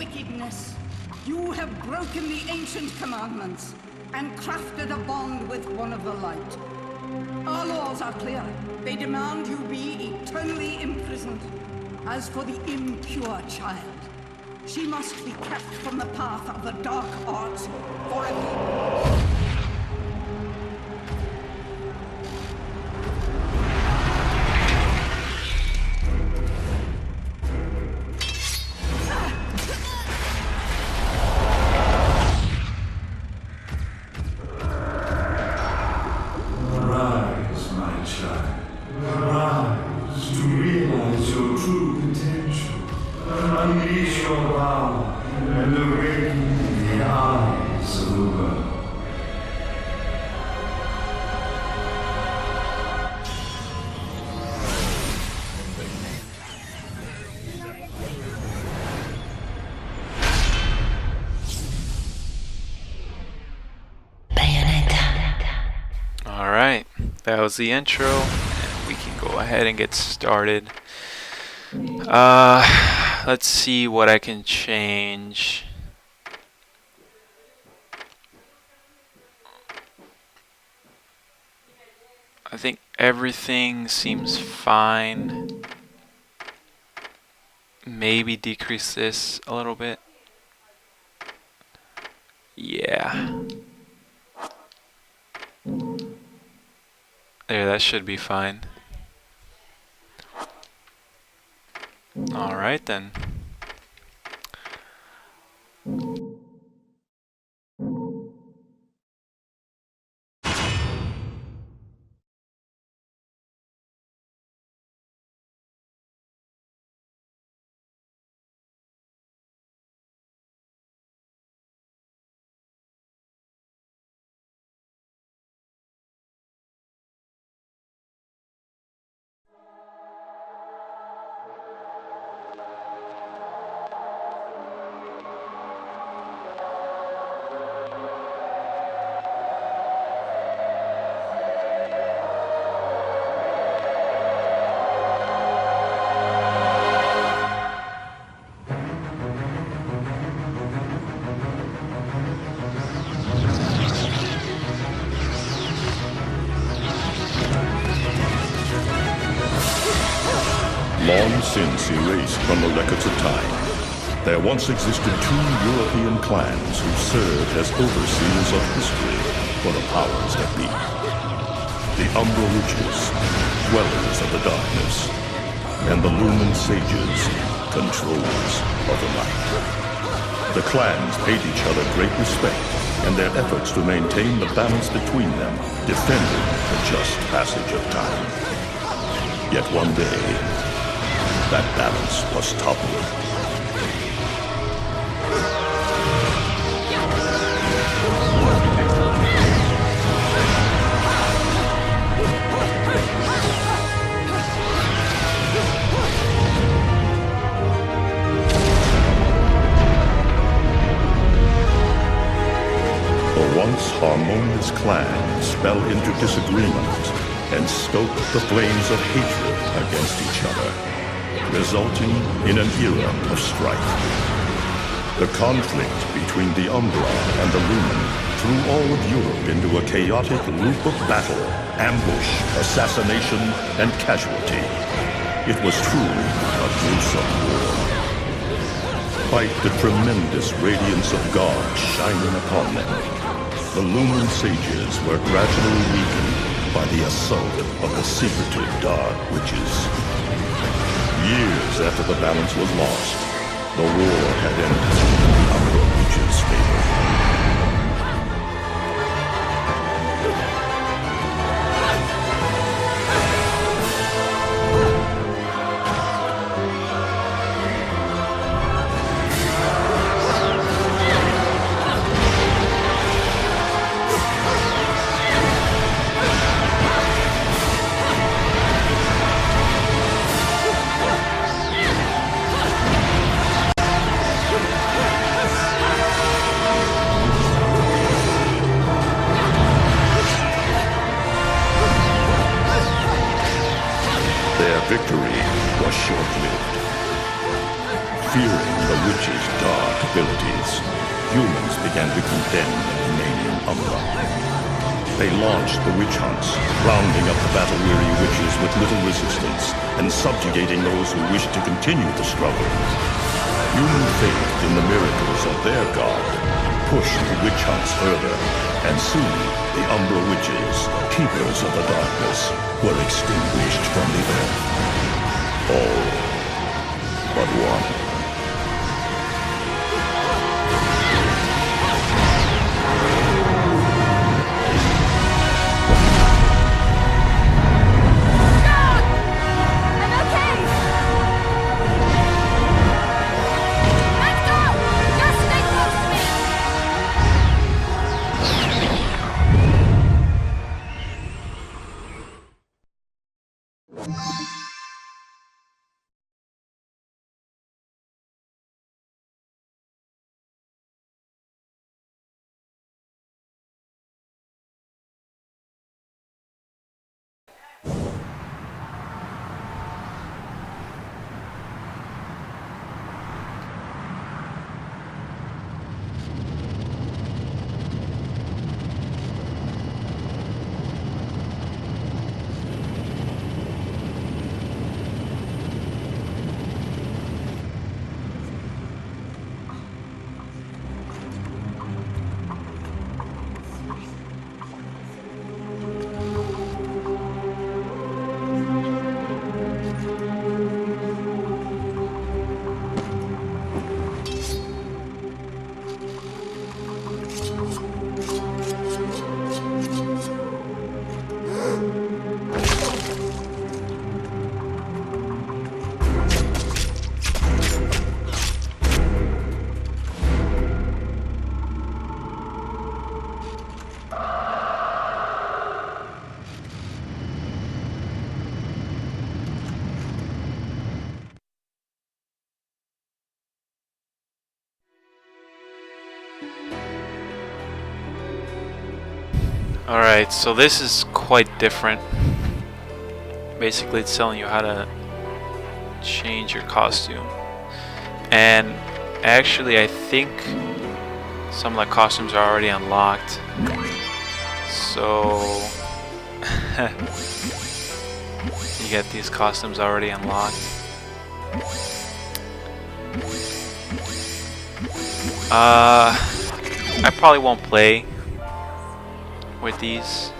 wickedness. You have broken the ancient commandments and crafted a bond with one of the light. Our laws are clear. They demand you be eternally imprisoned. As for the impure child, she must be kept from the path of the dark arts forever. Alright, that was the intro, and we can go ahead and get started. Let's see what I can change. I think everything seems fine. Maybe decrease this a little bit. Yeah. There, that should be fine. Alright then. Long since erased from the records of time, there once existed two European clans who served as overseers of history for the powers that be. The Umbra Witches, dwellers of the darkness, and the Lumen Sages, controllers of the light. The clans paid each other great respect, and their efforts to maintain the balance between them defended the just passage of time. Yet one day, that balance was toppled. The once harmonious clans fell into disagreement and stoked the flames of hatred against each other, resulting in an era of strife. The conflict between the Umbra and the Lumen threw all of Europe into a chaotic loop of battle, ambush, assassination, and casualty. It was truly a gruesome war. Despite the tremendous radiance of God shining upon them, the Lumen Sages were gradually weakened by the assault of the secretive Dark Witches. Years after the balance was lost, the war had ended in the Umbra Witches' favor. Victory was short-lived. Fearing the witch's dark abilities, humans began to condemn the remaining Umbra. They launched the witch hunts, rounding up the battle-weary witches with little resistance and subjugating those who wished to continue the struggle. Human faith in the miracles of their god pushed the witch hunts further, and soon the Umbra witches, keepers of the darkness, were extinguished from the earth. All but one. Alright, so this is quite different. Basically, it's telling you how to change your costume. And actually, I think some of the costumes are already unlocked. So you get these costumes already unlocked. I probably won't play with these.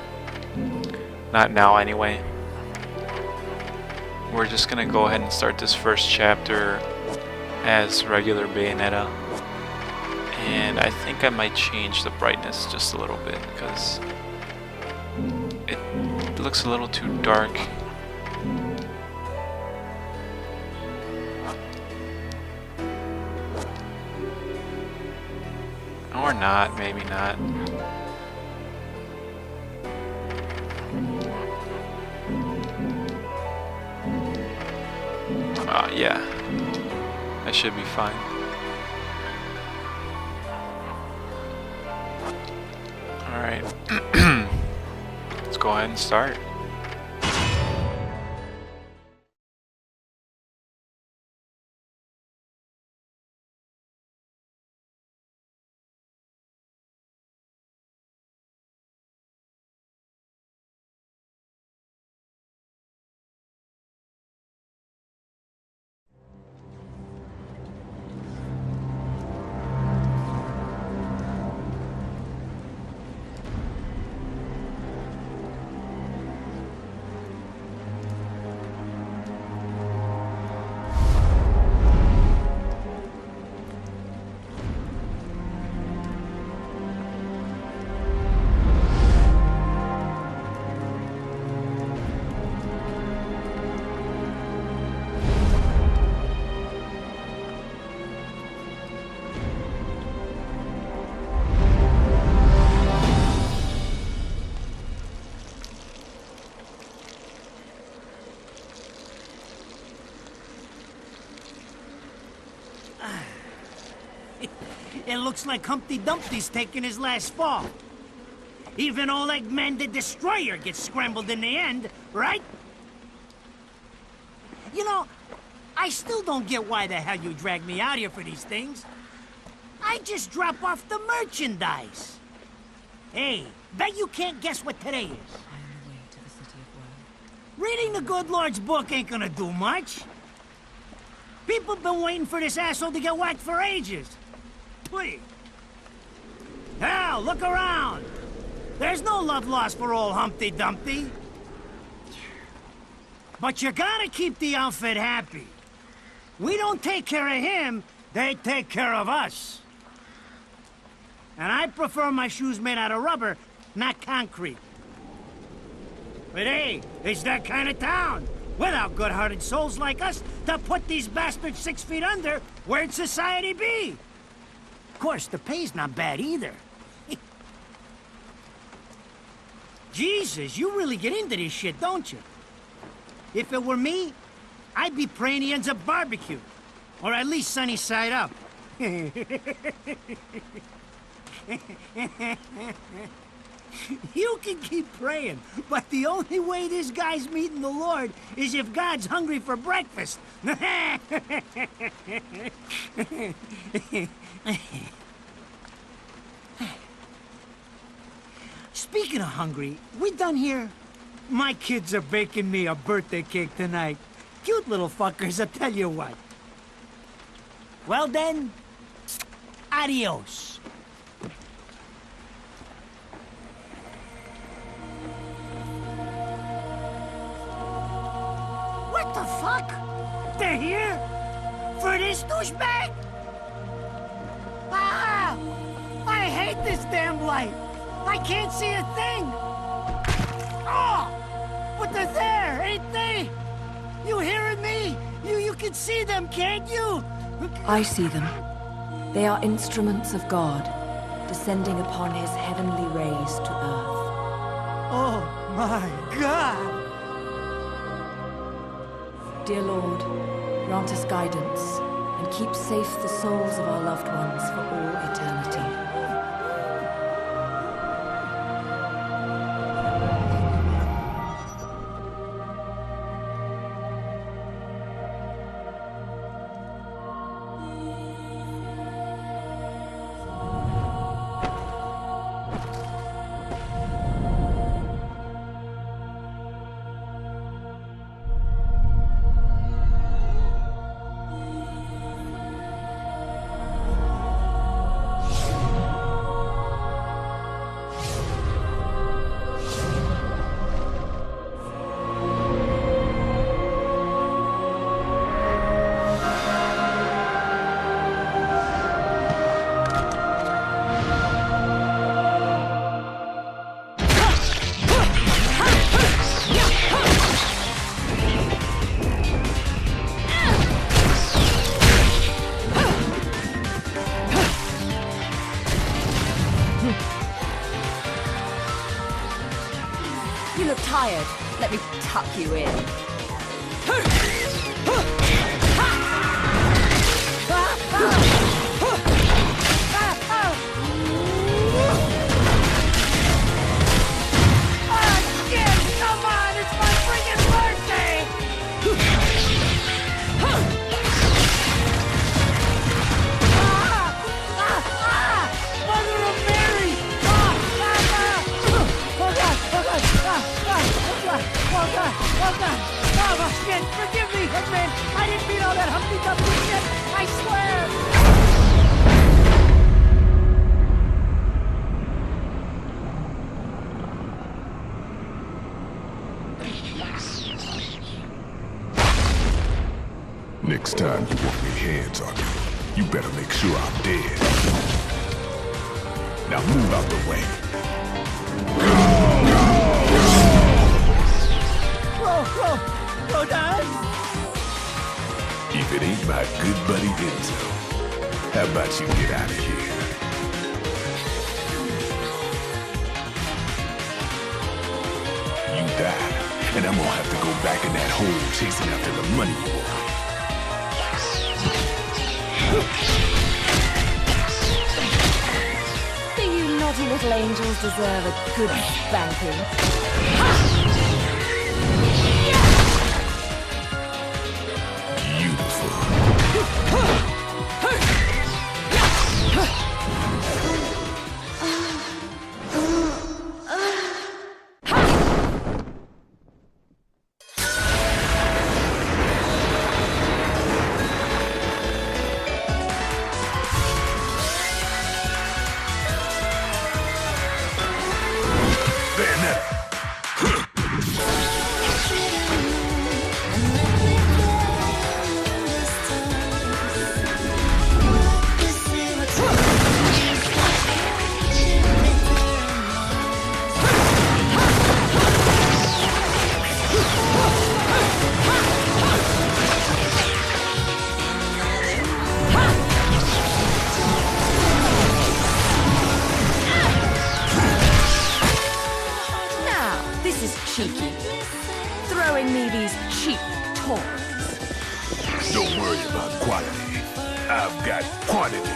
Not now anyway. We're just gonna go ahead and start this first chapter as regular Bayonetta. And I think I might change the brightness just a little bit because it looks a little too dark. Or not, maybe not. Yeah, that should be fine. Alright, let's go ahead and start. It looks like Humpty Dumpty's taking his last fall. Even old Eggman the Destroyer gets scrambled in the end, right? You know, I still don't get why the hell you dragged me out here for these things. I just drop off the merchandise. Hey, bet you can't guess what today is. I am the way to the city of world. Reading the good Lord's book ain't gonna do much. People been waiting for this asshole to get whacked for ages. Please. Hell, look around. There's no love lost for old Humpty Dumpty. But you gotta keep the outfit happy. We don't take care of him, they take care of us. And I prefer my shoes made out of rubber, not concrete. But hey, it's that kind of town. Without good-hearted souls like us to put these bastards 6 feet under, where'd society be? Of course, the pay's not bad either. Jesus, you really get into this shit, don't you? If it were me, I'd be praying he ends up barbecued. Or at least sunny side up. You can keep praying, but the only way this guy's meeting the Lord is if God's hungry for breakfast. Speaking of hungry, we done here? My kids are baking me a birthday cake tonight. Cute little fuckers, I'll tell you what. Well then, adios. What the fuck? They're here? For this douchebag? Ah! I hate this damn light. I can't see a thing. Oh! But they're there, ain't they? You hearing me? You can see them, can't you? I see them. They are instruments of God, descending upon his heavenly rays to earth. Oh my God! Dear Lord, grant us guidance, and keep safe the souls of our loved ones for all eternity. You look tired. Let me tuck you in. Oh God! Oh shit! Forgive me, Hitman! I didn't mean all that Humpty Dumpty shit! I swear! Next time you want me hands on me, you better make sure I'm dead. Now move out the way. Whoa, Dad! If it ain't my good buddy Enzo, how about you get out of here? You die, and I'm gonna have to go back in that hole chasing after the money you want. Do you naughty little angels deserve a good spanking? Beautiful. bring me these cheap toys. Don't worry about quality. I've got quantity.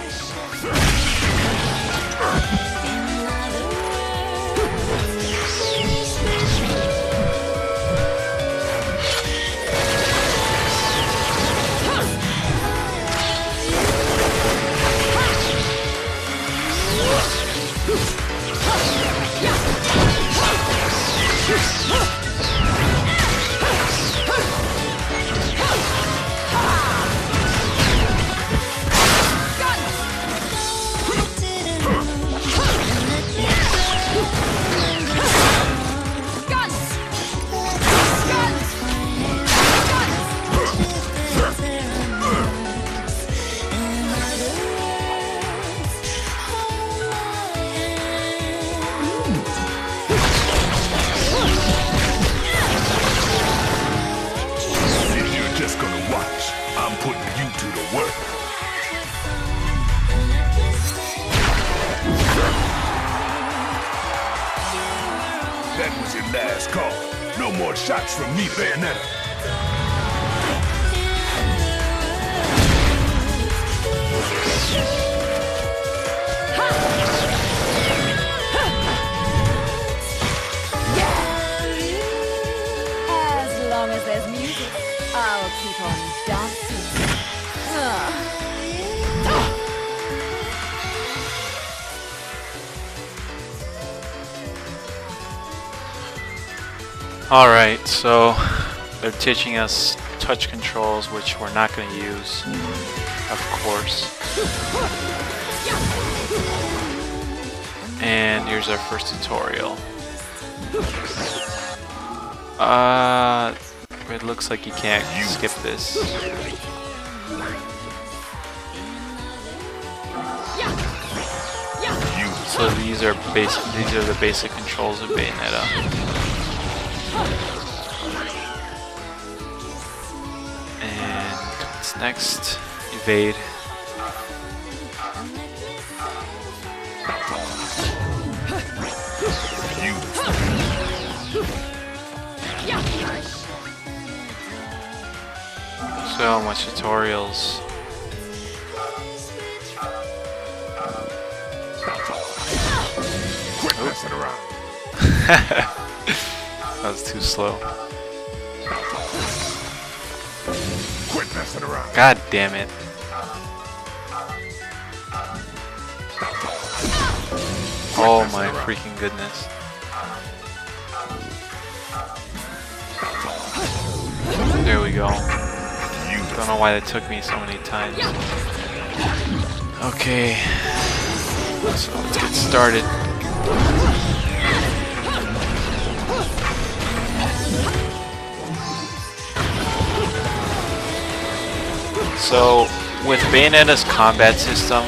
That was your last call. No more shots from me, Bayonetta. As long as there's music, I'll keep on dancing. Alright, so they're teaching us touch controls, which we're not going to use, of course. And here's our first tutorial. It looks like you can't skip this. So these are the basic controls of Bayonetta. And what's next? Evade. So much tutorials. Quit messing around. That was too slow. Quit messing around. God damn it. Oh my freaking goodness. There we go. Don't know why that took me so many times. Okay. So let's get started. So, with Bayonetta's combat system,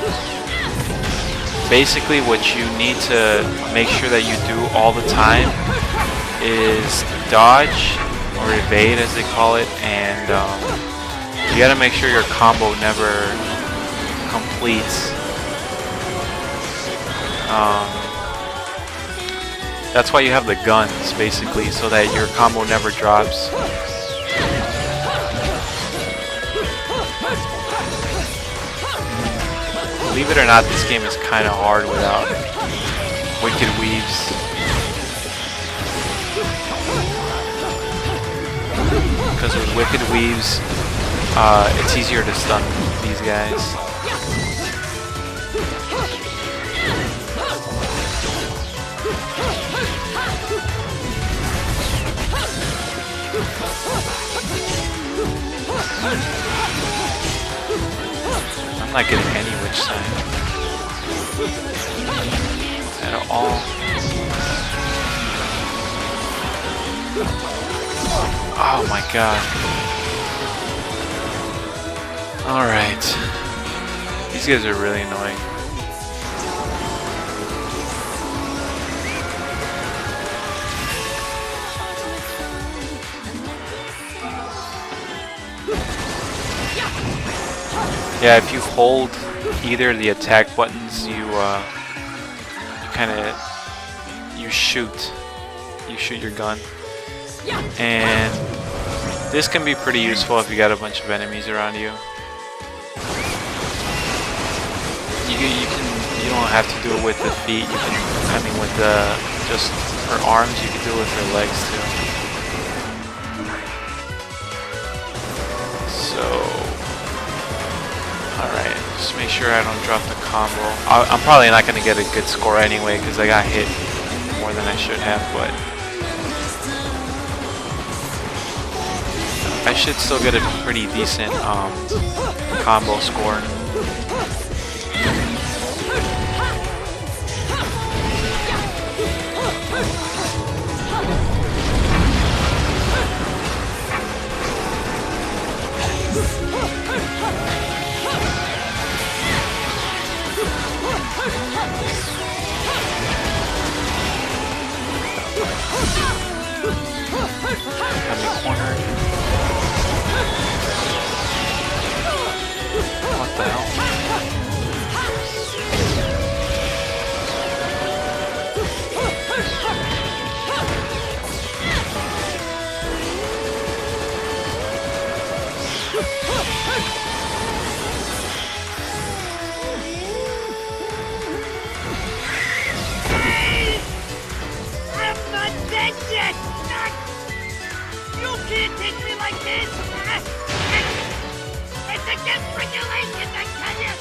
basically what you need to make sure that you do all the time is dodge, or evade as they call it, and you gotta make sure your combo never completes. That's why you have the guns, basically, so that your combo never drops. Believe it or not, this game is kind of hard without Wicked Weaves. Because with Wicked Weaves, it's easier to stun these guys. I'm not getting any which side at all. Oh my god. Alright. These guys are really annoying. Yeah, if you hold either of the attack buttons, you shoot your gun, and This can be pretty useful if you got a bunch of enemies around you. You don't have to do it with the feet. You can, I mean, with the just her arms. You can do it with her legs too. So, all right, just make sure I don't drop the combo. I'm probably not gonna get a good score anyway because I got hit more than I should have, but I should still get a pretty decent combo score. What the hell? I'm not dead yet! You can't take me like this! It's against regulations, I tell you!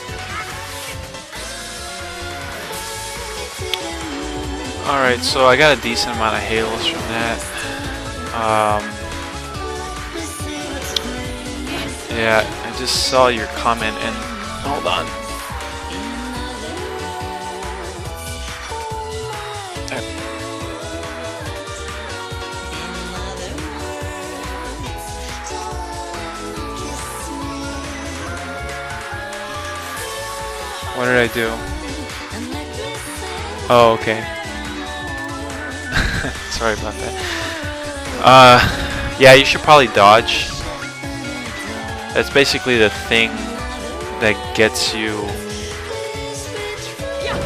Alright, so I got a decent amount of halos from that. Yeah, I just saw your comment and hold on. What did I do? Oh, okay. Sorry about that. Yeah, you should probably dodge. That's basically the thing that gets you.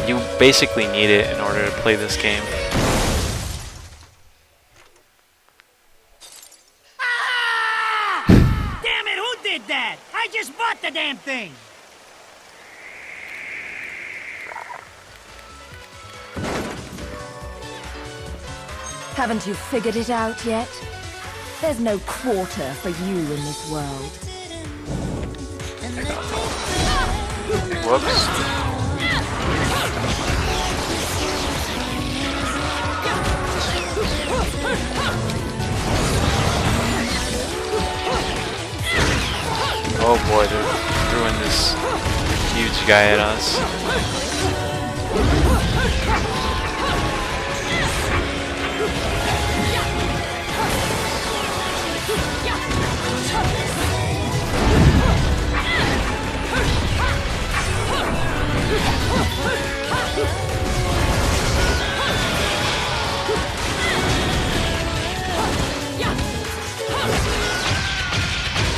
You basically need it in order to play this game. Ah! Damn it, who did that? I just bought the damn thing! Haven't you figured it out yet? There's no quarter for you in this world. Whoops. Oh boy, they're throwing this huge guy at us.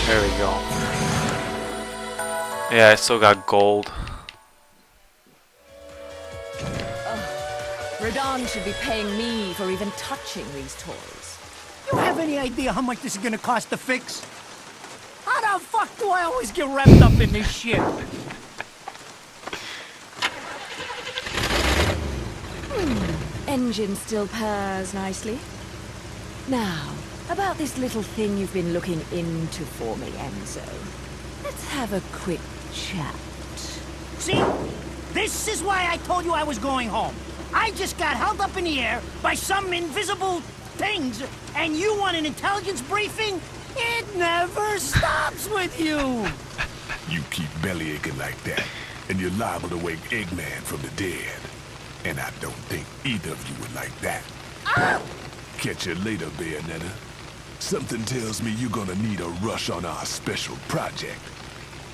There we go. Yeah, I still got gold. Rodan should be paying me for even touching these toys. You have any idea how much this is gonna cost to fix? How the fuck do I always get wrapped up in this shit? Engine still purrs nicely. Now, about this little thing you've been looking into for me, Enzo. Let's have a quick chat. See? This is why I told you I was going home. I just got held up in the air by some invisible things, and you want an intelligence briefing? It never stops with you! You keep bellyaching like that, and you're liable to wake Eggman from the dead. And I don't think either of you would like that. Ah! Catch you later, Bayonetta. Something tells me you're gonna need a rush on our special project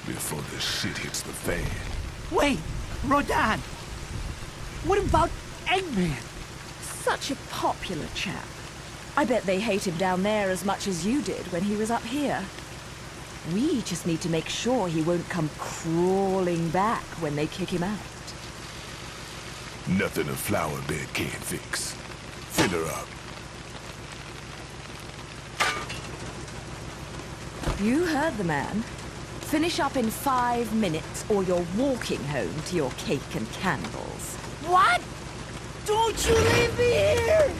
before the shit hits the fan. Wait, Rodan. What about Eggman? Such a popular chap. I bet they hate him down there as much as you did when he was up here. We just need to make sure he won't come crawling back when they kick him out. Nothing a flower bed can't fix. Fill her up. You heard the man. Finish up in 5 minutes or you're walking home to your cake and candles. What? Don't you leave me here!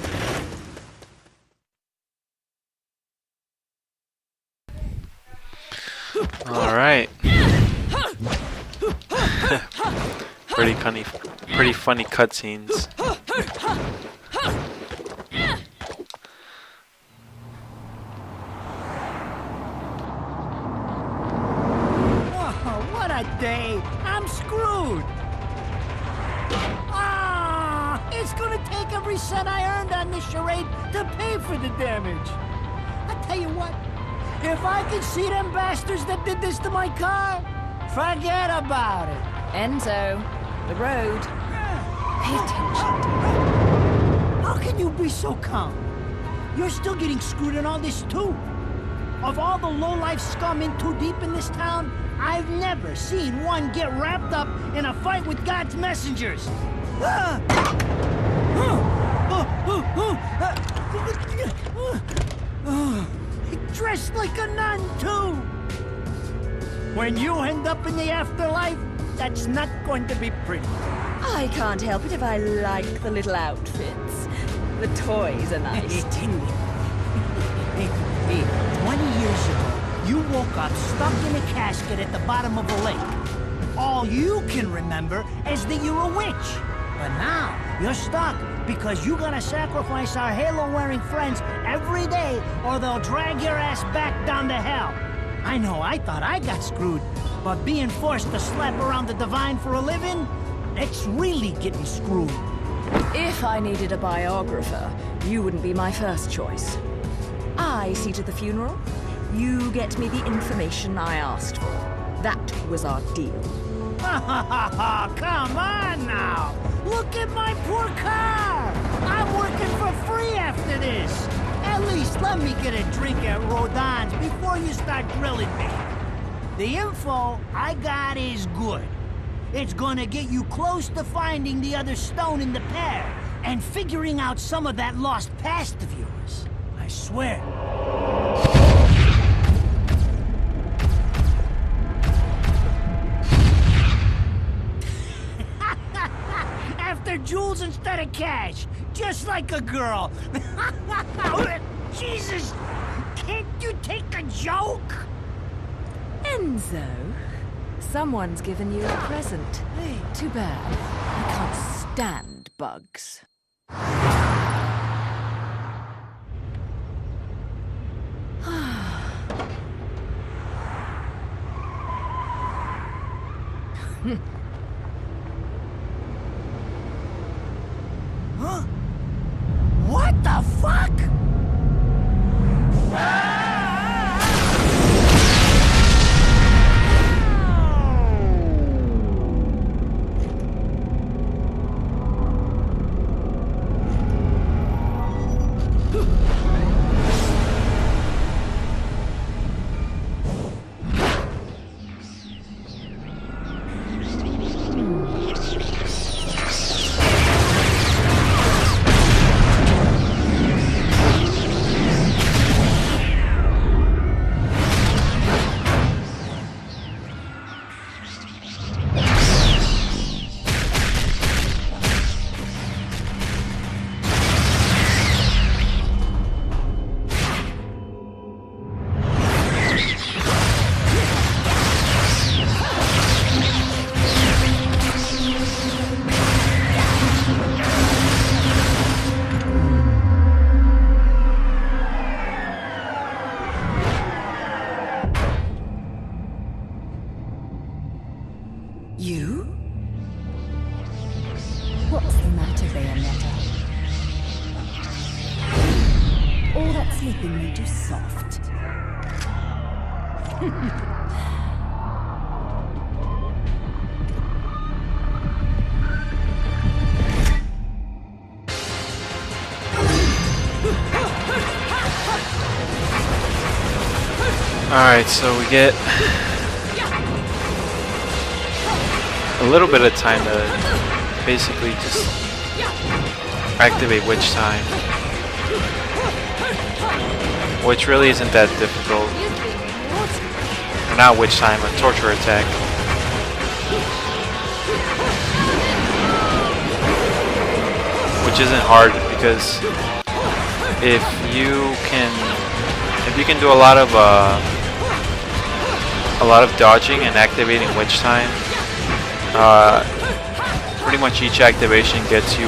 All right. Pretty funny cutscenes. Oh, what a day! I'm screwed! Ah! It's gonna take every cent I earned on this charade to pay for the damage. I tell you what, if I could see them bastards that did this to my car, forget about it. Enzo, the road. Pay attention. How can you be so calm? You're still getting screwed in all this too. Of all the lowlife scum in too deep in this town, I've never seen one get wrapped up in a fight with God's messengers. Dressed like a nun too. When you end up in the afterlife, that's not going to be pretty. I can't help it if I like the little outfits. The toys are nice too. Hey, 20 years ago, you woke up stuck in a casket at the bottom of a lake. All you can remember is that you're a witch. But now, you're stuck because you gotta sacrifice our halo-wearing friends every day or they'll drag your ass back down to hell. I know, I thought I got screwed, but being forced to slap around the divine for a living, it's really getting screwed. If I needed a biographer, you wouldn't be my first choice. I see to the funeral. You get me the information I asked for. That was our deal. Come on now! Look at my poor car! I'm working for free after this! At least let me get a drink at Rodon's before you start drilling me. The info I got is good. It's gonna get you close to finding the other stone in the pair and figuring out some of that lost past of yours. I swear. After jewels instead of cash, just like a girl. Jesus, can't you take a joke? Enzo, someone's given you a present. Hey, too bad. I can't stand bugs. Huh? What the fuck? You? What's the matter, Bayonetta? All that sleeping made you soft. Alright, so we get a little bit of time to basically just activate witch time, which really isn't that difficult. not witch time, a torture attack. Which isn't hard because if you can do a lot of dodging and activating witch time, pretty much each activation gets you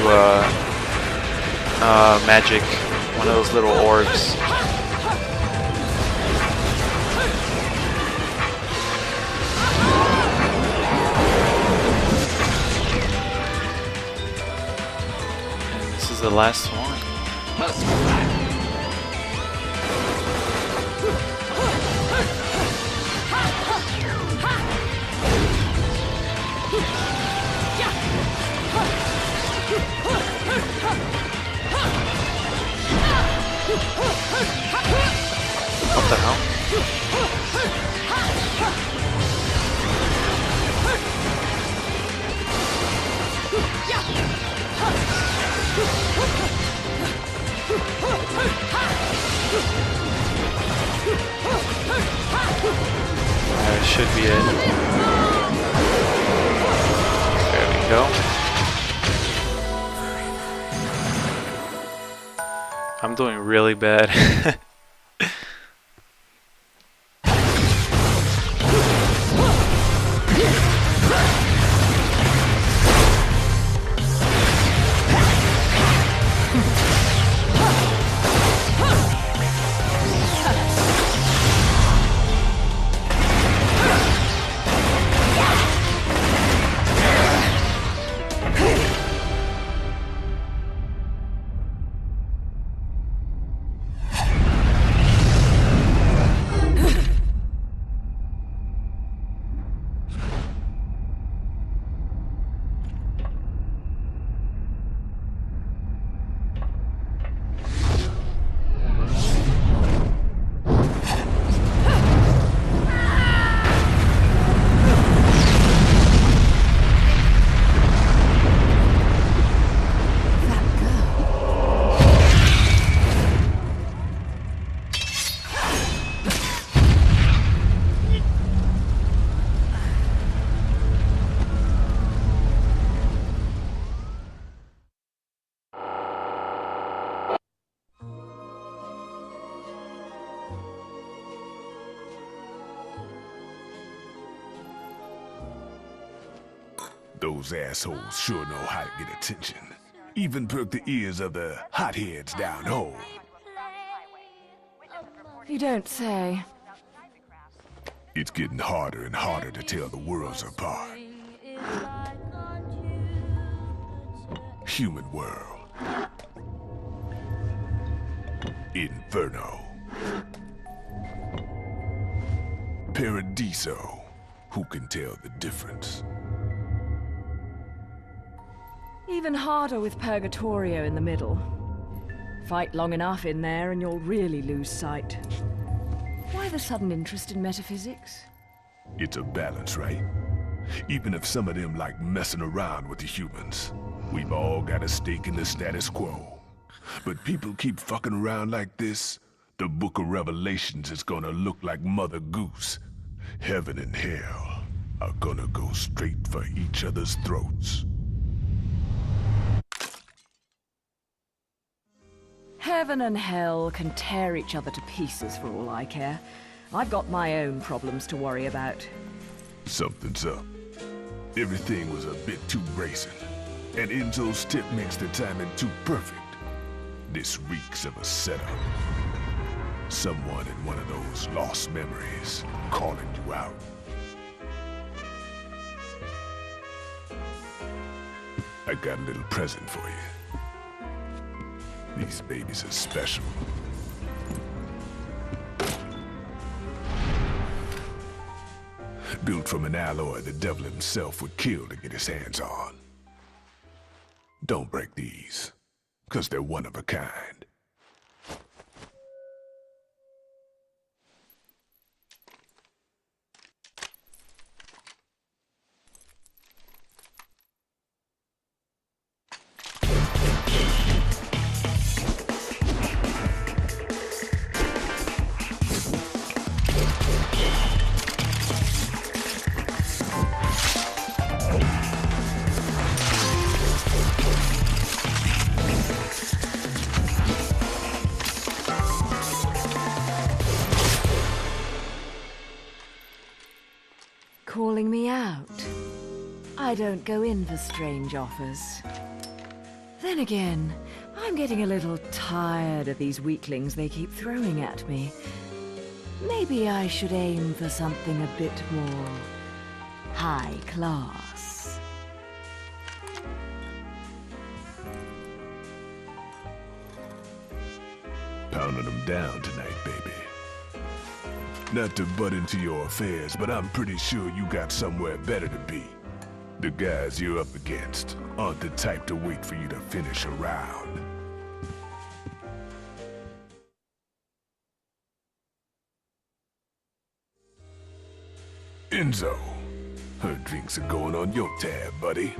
magic, one of those little orbs. The last one. What the hell? That should be it. There we go. I'm doing really bad. Those assholes sure know how to get attention. Even perk the ears of the hotheads down home. You don't say. It's getting harder and harder to tell the worlds apart. Human world. Inferno. Paradiso. Who can tell the difference? Even harder with Purgatorio in the middle. Fight long enough in there and you'll really lose sight. Why the sudden interest in metaphysics? It's a balance, right? Even if some of them like messing around with the humans. We've all got a stake in the status quo. But people keep fucking around like this, the Book of Revelations is gonna look like Mother Goose. Heaven and hell are gonna go straight for each other's throats. Heaven and hell can tear each other to pieces for all I care. I've got my own problems to worry about. Something's up. Everything was a bit too brazen. And Enzo's tip makes the timing too perfect. This reeks of a setup. Someone in one of those lost memories calling you out. I got a little present for you. These babies are special. Built from an alloy the devil himself would kill to get his hands on. Don't break these, 'cause they're one of a kind. calling me out. I don't go in for strange offers. Then again, I'm getting a little tired of these weaklings they keep throwing at me. Maybe I should aim for something a bit more high class. Pounding them down tonight, baby. Not to butt into your affairs, but I'm pretty sure you got somewhere better to be. The guys you're up against aren't the type to wait for you to finish a round. Enzo, her drinks are going on your tab, buddy.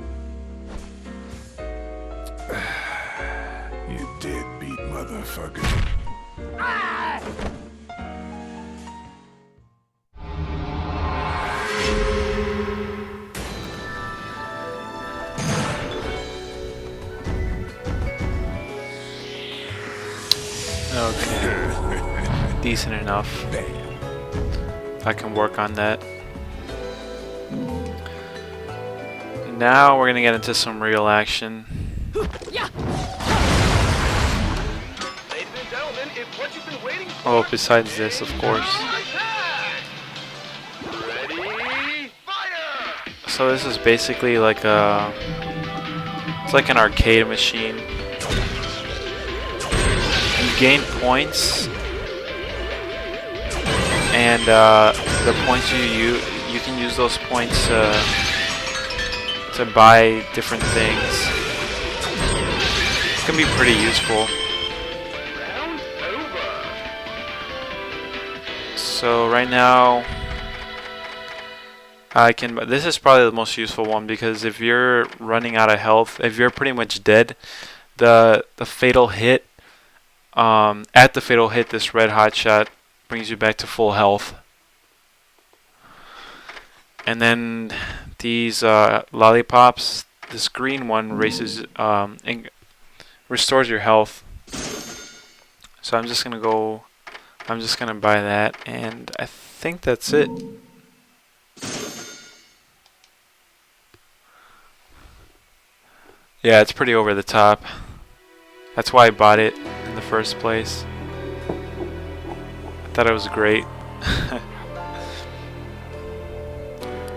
You deadbeat motherfucker. Okay. Decent enough. I can work on that. Now we're gonna get into some real action. Oh, besides this, of course. So this is basically like a... It's like an arcade machine. You gain points, and the points you can use those points to buy different things. It can be pretty useful. So right now, this is probably the most useful one, because if you're running out of health, if you're pretty much dead, the fatal hit, at the fatal hit, this red hot shot brings you back to full health. And then these lollipops, this green one restores your health. So I'm just gonna buy that, and I think that's it. Yeah, it's pretty over the top. That's why I bought it in the first place. I thought it was great.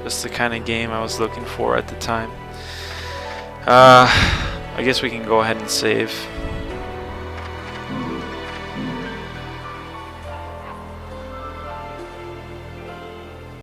Just the kind of game I was looking for at the time. I guess we can go ahead and save.